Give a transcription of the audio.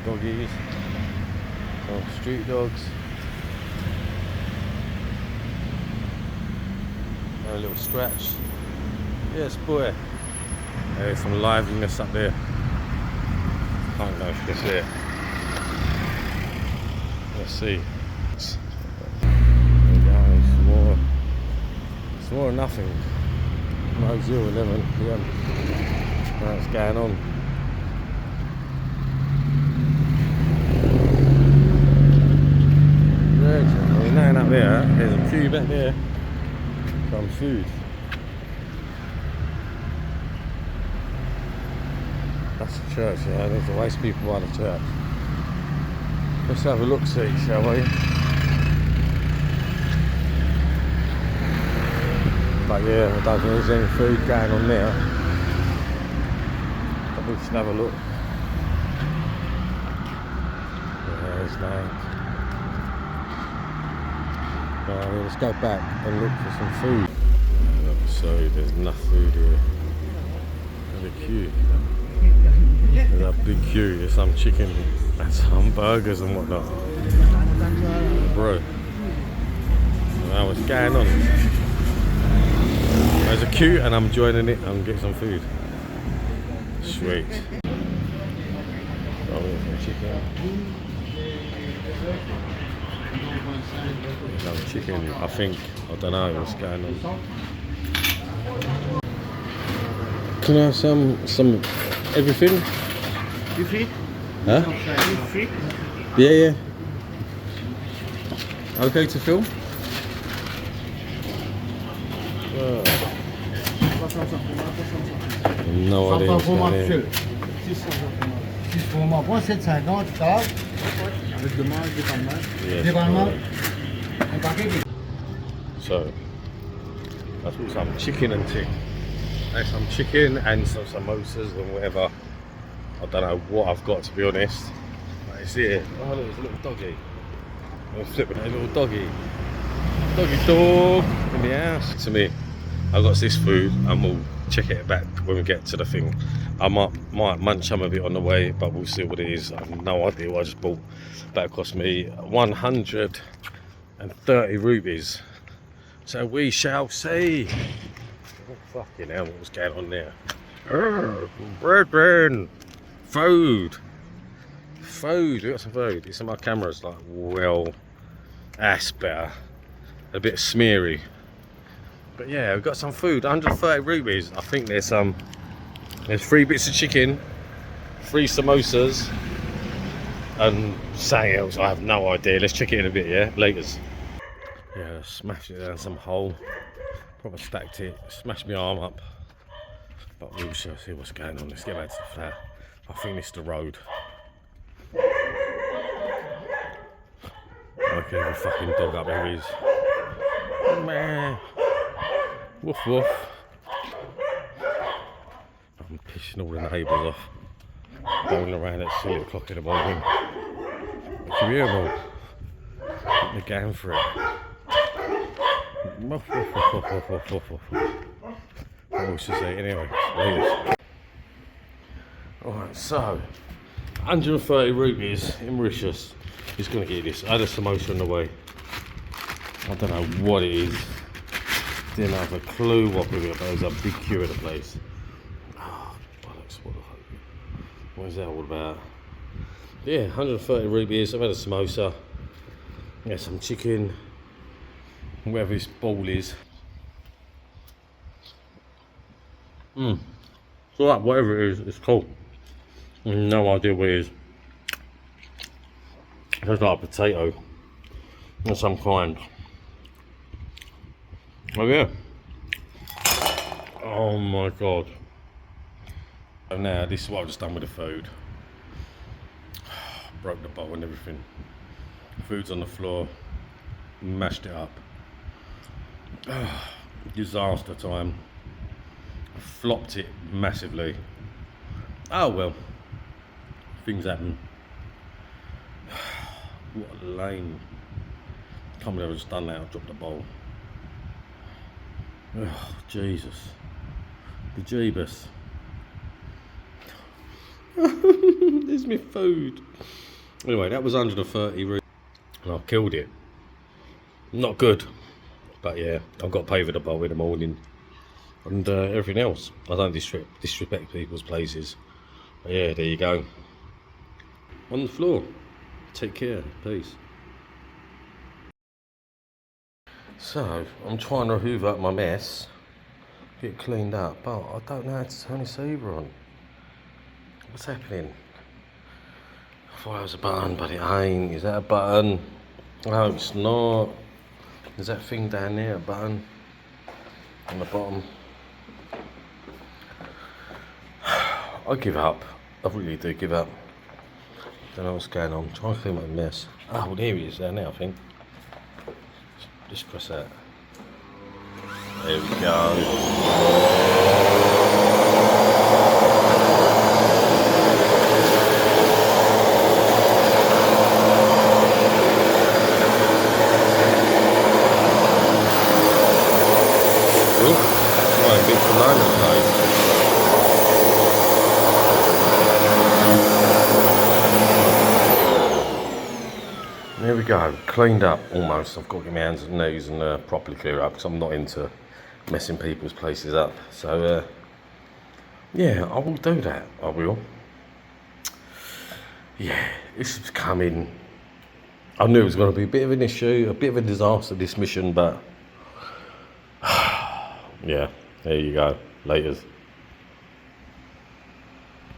doggies, some street dogs, a little scratch. Yes, boy. There's some liveliness up there. Can't know if you can see it. Let's see. There we go, it's more than nothing. No 011 PM. What's going on? There's nothing up there. There's a queue back there. Some food. That's the church, yeah. There's the waste people by the church. Let's have a look, see, shall we? But yeah, I don't think there's any food going on there. But we should have a look. Yeah, there's no. Let's go back and look for some food. So there's enough food here. There's a queue. There's a big queue. There's some chicken and some burgers and whatnot. Bro, now what's going on? There's a queue and I'm joining it and get some food. Sweet. Oh, there's some chicken. Some chicken, I think. I don't know what's going on. Can I have some everything? Buffet? Huh? Buffet? Yeah. Okay to film? Oh. No idea what's going on. So, that's some chicken and tea. There's some chicken and some samosas and whatever. I don't know what I've got, to be honest. But it's here. Oh, look, there's a little doggy. I'm flipping a little doggy. Doggy dog in the house. To me, I've got this food and we'll check it back when we get to the thing. I might munch some of it on the way, but we'll see what it is. I have no idea what I just bought. That cost me 130 rupees. So we shall see. Oh, fucking hell, what was going on there? Brethren! Food! We got some food. It's in my camera's like, well, that's better. A bit smeary. But yeah, we've got some food. 130 rupees. I think there's 3 bits of chicken, 3 samosas, and something else. I have no idea. Let's check it in a bit, yeah? Laters. Yeah, smashed it down some hole. Probably stacked it, smashed my arm up. But we shall see what's going on. Let's get back to the flat. I think it's the road. Okay, the fucking dog up there is. Meh. Woof woof. I'm pissing all the neighbours off. Bowling around at 6 o'clock in the morning. You can hear them all. They're going for it. Woof woof woof woof woof woof woof woof. What was to say anyway? Alright, so 130 rupees in Mauritius. He's gonna get this. I had a samosa on the way. I don't know what it is. Didn't have a clue what we were, but there's a big queue at the place. Oh, bollocks, what is that all about? Yeah, 130 rupees. I've had a samosa. Yeah, some chicken. Whatever this ball is. So that, whatever it is, it's cool. No idea what it is. It's like a potato of some kind. Oh yeah. Oh my god. And now this is what I've just done with the food. Broke the bowl and everything. Food's on the floor. Mashed it up. Disaster time. Flopped it massively. Oh well. Things happen. What a lame. Can't believe I've just done that. I've dropped the bowl. Oh, Jesus. Bejeebus. There's my food. Anyway, that was 130 and I killed it. Not good, but yeah, I've got to pay for the bowl in the morning and everything else. I don't disrespect people's places. But yeah, there you go. On the floor. Take care. Peace. So, I'm trying to hoover up my mess, get it cleaned up, but I don't know how to turn the saver on. What's happening? I thought it was a button, but it ain't. Is that a button? No, it's not. Is that thing down there a button? On the bottom? I give up. I really do give up. Don't know what's going on. Trying to clean up the mess. Oh, well, there he is down there, I think. Just press that. There we go. Right, big banana plate. There we go, cleaned up almost. I've got to get my hands and knees and properly clear up because I'm not into messing people's places up. So, yeah, I will do that. I will. Yeah, this is coming. I knew it was going to be a bit of an issue, a bit of a disaster, this mission, but yeah, there you go. Laters.